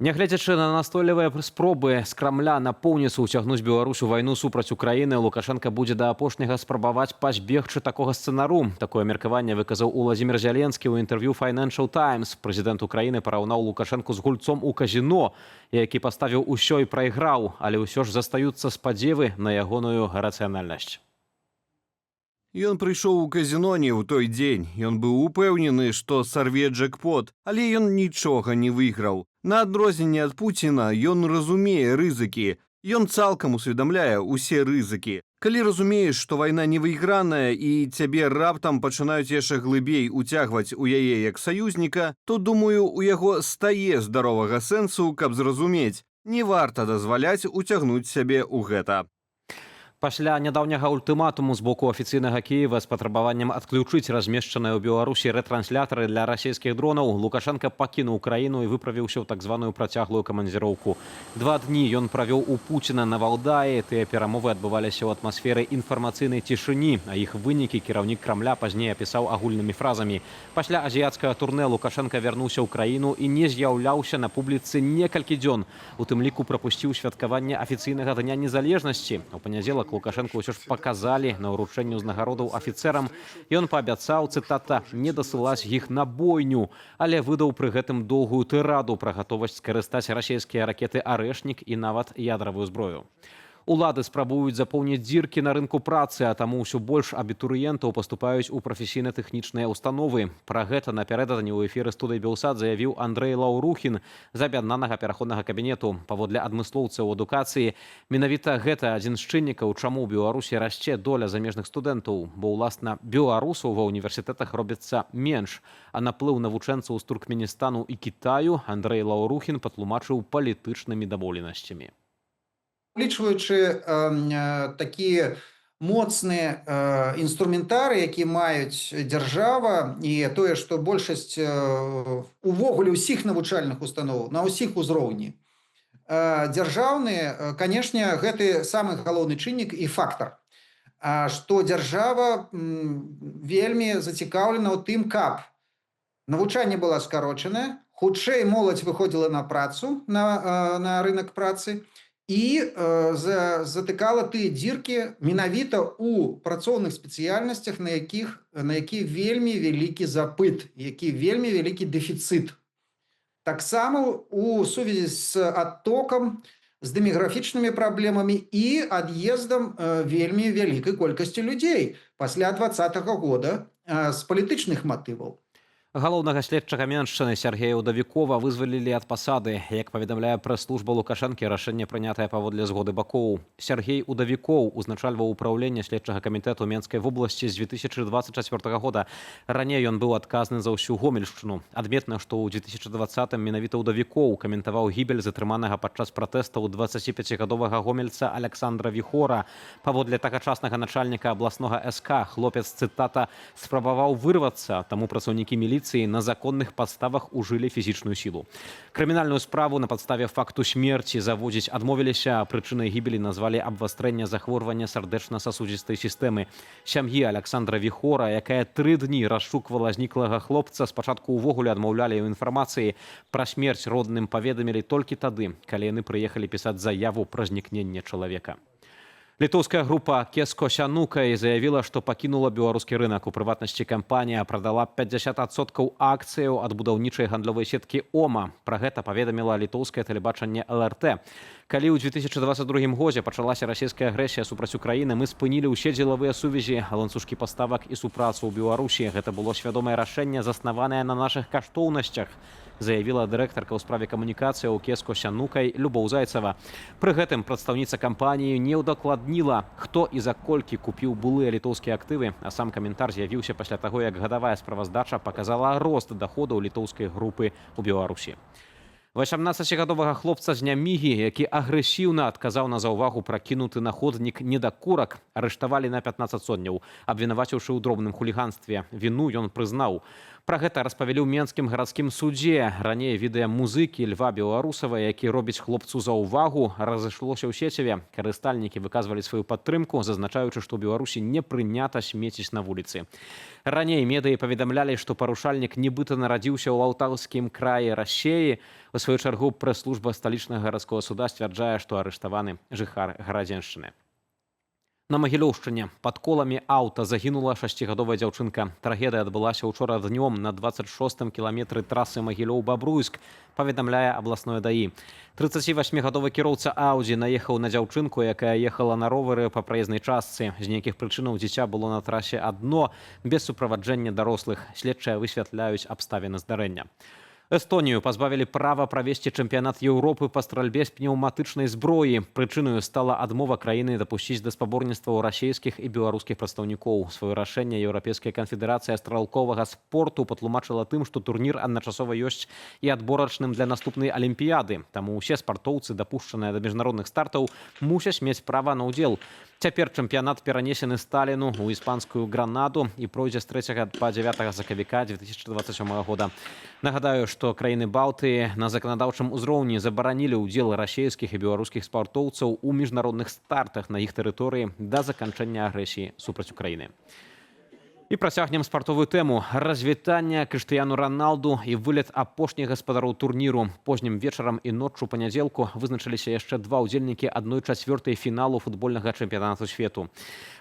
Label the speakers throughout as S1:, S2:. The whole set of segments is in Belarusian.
S1: Нягледзячы на настойлівыя спробы з Крамля напоўніцу ўцягнуць Беларусь у вайну супраць Украіны, Лукашенко будзе да апошняга спрабаваць пазбегчы такога сцэнару. Такое меркаванне выказаў Уладзімір Зяленскі ў інтэрв'ю Financial Times. Прэзідэнт Украіны параўнаў Лукашенку з гульцом у казіно, які паставіў усё і прайграў, але ўсё ж застаюцца спадзевы на ягоную рацыянальнасць.
S2: Ён прыйшоў у казіно не ў той дзень. Ён быў упэўнены, што сарве джекпот, але ён нічога не выйграў. На адрозненне ад Пуціна ён разумее рызыкі. Ён цалкам усведамляе ўсе рызыкі. Калі разумееш, што вайна не выйграная і цябе раптам пачынаюць яшчэ глыбей уцягваць у яе як саюзніка, то, думаю, у яго стае здаровага сэнсу, каб зразумець, не варта дазваляць уцягнуць сябе ў гэта.
S1: Пасля нядаўняга ультыматуму з боку афіцыйнага Кіева з патрабаваннем адключыць размешчаныя ў Беларусі рэтрансляторы для расійскіх дронаў, Лукашенко пакінуў краіну і выправіўся ў так званую працяглую камандзіроўку. 2 дні ён правёў у Пуціна на Валдаі. Тыя перамовы адбываліся ў атмасферы інфармацыйнай цішыні, а іх вынікі кіраўнік Крамля пазней апісаў агульнымі фразамі. Пасля азіяцкага турнэ Лукашенко вярнуўся ў краіну і не з'яўляўся на публіцы некалькі дзён. У тым ліку прапусціў святкаванне афіцыйнага дня незалежнасці. У панядзелак Лукашенко ўсё ж паказалі на ўручэнню ўзнагародаў афіцэрам. Ён паабяцаў, цытата, не дасылаць іх на бойню, але выдаў пры гэтым доўгую тыраду пра гатовасць скарыстаць расійскія ракеты «Арэшнік» і нават ядравую зброю. Улады спрабуюць запоўніць дзіркі на рынку працы, а таму ўсё больш абітурыентаў паступаюць у прафесійна-тэхнічныя ўстановы. Пра гэта напярэдадні ў эфіры студыі «Белсат» заявіў Андрэй Лаўрухін з аб'яднанага пераходнага кабінету. Паводле адмыслоўцаў у адукацыі, менавіта гэта адзін з чыннікаў, чаму ў Беларусі расце доля замежных студэнтаў, бо ўласна беларусаў ва ўніверсітэтах робіцца менш, а наплыў навучэнцаў з Туркменістану і Кітаю Андрэй Лаўрухін патлумачыў палітычнымі дамоўленасцямі.
S3: Улічваючы такія моцныя інструментары, які маюць дзяржава, і тое, што большасць увогуле ўсіх навучальных устаноў на ўсіх узроўні дзяржаўныя, канешне, гэты самы галоўны чыннік і фактар, што дзяржава вельмі зацікаўлена ў тым, каб навучанне было скарочанае, хутчэй моладзь выходзіла на працу, на рынок працы, і затыкала тыя дзіркі менавіта ў працоўных спецыяльнасцях, на які вельмі вялікі запыт, які вельмі вялікі дэфіцыт. Таксама у сувязі з адтокам, з дэмаграфічнымі праблемамі і ад'ездам вельмі вялікай колькасці людзей пасля 2020 года з палітычных матываў.
S1: Галоўнага следчага Меншчыны Сергея Удавікова вызвалілі ад пасады. Як паведамляе прэс-служба Лукашэнкі, рашэнне прынятае паводле згоды бакоў. Сергей Удавікоў узначальваў упраўленне следчага камітэта Менскай вобласці з 2024 года. Раней ён быў адказны за ўсю Гомельшчыну. Адметна, што ў 2020-м менавіта Удавікоў каментаваў гібель затрыманага падчас пратэстаў 25-гадовага гомельца Александра Віхора. Паводле тагачаснага начальніка абласнога СК, хлопец, цытата, спрабаваў вырвацца, таму працаўнікі міліцыі на законных падставах ужылі фізічную сілу. Крымінальную справу на падставе факту смерці заводзіць адмовіліся, а прычынай гібелі назвалі абвастрэнне захворвання сардэчна-сасудзістай сістэмы. Сям'і Александра Віхора, якая 3 дні расшуквала зніклага хлопца, спачатку ўвогуле адмаўлялі ў інфармацыі. Пра смерць родным паведамілі толькі тады, калі яны прыехалі пісаць заяву пра знікненне чалавека. Літоўская група «Кеско Сянукай» заявіла, што пакінула беларускі рынак. У прыватнасці кампанія прадала 50% акцыяў ад будаўнічай гандлёвай сеткі «Ома». Пра гэта паведаміла літоўскае тэлебачанне ЛРТ. Калі ў 2022 годзе пачалася расійская агрэсія супраць Украіны, мы спынілі ўсе дзелавыя сувязі, ланцужкі паставак і супрацу ў Беларусі. Гэта было свядомае рашэнне, заснаванае на нашых каштоўнасцях, заявіла дырэктарка ў справе камунікацыі ў «Кеско Сянукай» Любоў Зайцева. Пры гэтым прадстаўніца кампаніі не ўдакладніла, хто і за колькі купіў былыя літоўскія актывы, а сам каментар з'явіўся пасля таго, як гадавая справаздача паказала рост даходаў літоўскай групы ў Беларусі. 18-гадовага хлопца з Нямігі, які агрэсіўна адказаў на заўвагу пра кінуты на ходнік недакурак, арыштавалі на 15 сотняў, абвінаваціўшы ў дробным хуліганстве. Віну ён прызнаў. Пра гэта распавялі ў Менскім гарадскім судзе. Раней відэа музыкі Льва Беларусава, які робіць хлопцу заўвагу, разышлося ў сеціве. Карыстальнікі выказвалі сваю падтрымку, зазначаючы, што ў Беларусі не прынята смеціць на вуліцы. Раней медыі паведамлялі, што парушальнік нібыта нарадзіўся ў Алтаўскім краі Расеі. У сваю чаргу прэс-служба сталічнага гарадскога суда сцвярджае, што арыштаваны жыхар Гарадзеншчыны. На Магілёўшчыне пад коламі аўта загінула 6гадовая дзяўчынка. Трагедыя адбылася ўчора днём на 26-м кіламетры трасы Магілёў-Бабруйск, паведамляе абласное ДАІ. 38гадовы кіроўца Аўдзі наехаў на дзяўчынку, якая ехала на ровары па праезнай частцы. З нейкіх прычынаў дзіця было на трасе адно, без суправаджэння дарослых. Следчыя высвятляюць абставіны здарэння. Эстонію пазбавілі права правесці чэмпіянат Еўропы па стральбе з пнеўматычнай зброі. Прычынаю стала адмова краіны дапусціць да спаборніцтваў расійскіх і беларускіх прадстаўнікоў. Сваё рашэнне Еўрапейская канфедэрацыя стралковага спорту патлумачыла тым, што турнір адначасова ёсць і адборачным для наступнай алімпіяды. Таму ўсе спартоўцы, дапушчаныя да міжнародных стартаў, мусяць мець права на ўдзел. Цяпер чэмпіянат перанесены Сталіну ў іспанскую Гранаду і пройдзе з 3 па 9 сакавіка 2027 года. Нагадаю, што краіны Балтыі на заканадаўчым узроўні забаранілі ўдзел расійскіх і беларускіх спартоўцаў у міжнародных стартах на іх тэрыторыі да заканчэння агрэсіі супраць Украіны. І працягнем спартовую тэму. Развітанне Крыштыяну Раналду і вылет апошніх гаспадароў турніру. Познім вечарам і ноччу панядзелку вызначыліся яшчэ два ўдзельнікі 1/4 фіналу футбольнага чэмпіянату свету.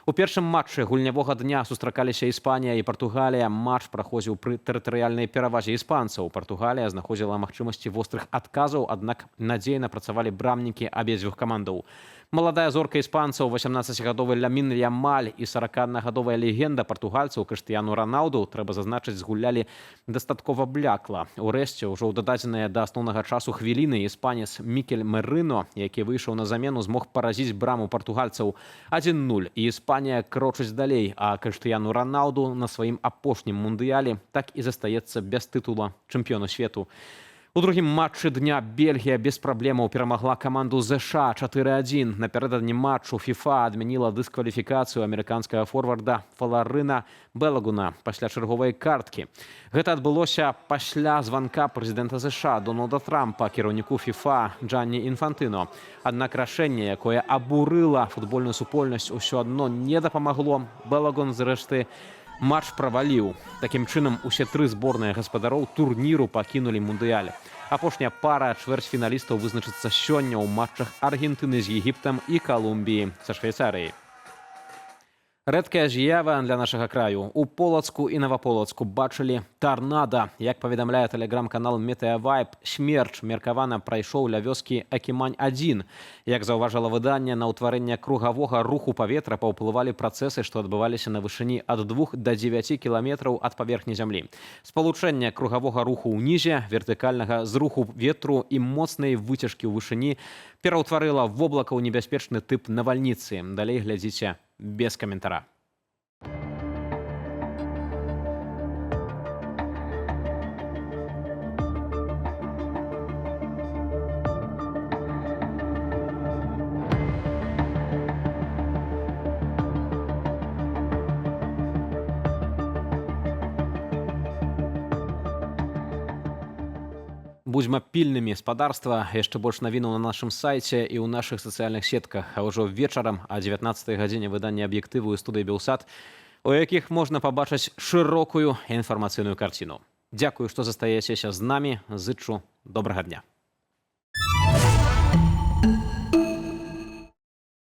S1: У першым матчы гульнявога дня сустракаліся Іспанія і Партугалія. Матч праходзіў пры тэрытарыяльнай перавазе іспанцаў. Партугалія знаходзіла магчымасці вострых адказаў, аднак надзейна працавалі брамнікі абедзвюх камандаў. Маладая зорка іспанцаў, 18гадовы Ламін Ямаль і 41гадовая легенда партугальцаў Крыштыяну Раналду, трэба зазначыць, згулялі дастаткова блякла. Урэшце, ўжо ў дададзеныя да асноўнага часу хвіліны іспанец Мікель Мерыно, які выйшаў на замену, змог паразіць браму партугальцаў 1-0. І Іспанія крочыць далей, а Крыштыяну Раналду на сваім апошнім мундыяле так і застаецца без тытула чэмпіёна свету. У другім матчы дня Бельгія без праблемаў перамагла каманду ЗША 4-1. Напярэдадні матчу ФІФА адмяніла дыскваліфікацыю амерыканскага форварда Фаларына Белагуна пасля чарговай карткі. Гэта адбылося пасля званка прэзідэнта ЗША Дональда Трампа кіраўніку ФІФА Джанні Інфантыно. Аднак рашэнне, якое абурыла футбольную супольнасць, усё адно не дапамагло. Белагун, зрэшты, матч праваліў. Такім чынам, усе тры зборныя гаспадароў турніру пакінулі мундыяль. Апошняя пара чвэрцьфіналістаў вызначыцца сёння ў матчах Аргентыны з Егіптам і Калумбіі са Швейцарыяй. Рэдкая з'ява для нашага краю. У Полацку і Наваполацку бачылі тарнада. Як паведамляе тэлеграм-канал Метэавайб, смерч меркавана прайшоў ля вёскі Акімань-1. Як заўважала выданне, на ўтварэнне кругавога руху паветра паўплывалі працэсы, што адбываліся на вышыні ад 2 да 9 кіламетраў ад паверхні зямлі. Спалучэнне кругавога руху ўнізе, вертыкальнага зруху ветру і моцнай выцяжкі ў вышыні пераўтварыла воблака ў небяспечны тып навальніцы. Далей глядзіце без каментара. Будзьма пільнымі, спадарства. Яшчэ больш навінаў на нашым сайце і ў нашых сацыяльных сетках. А ўжо вечарам о 19 гадзіне выданне аб'ектыву і студыі Белсат, у якіх можна пабачыць шырокую інфармацыйную карціну. Дзякую, што застаецеся з намі. Зычу добрага дня.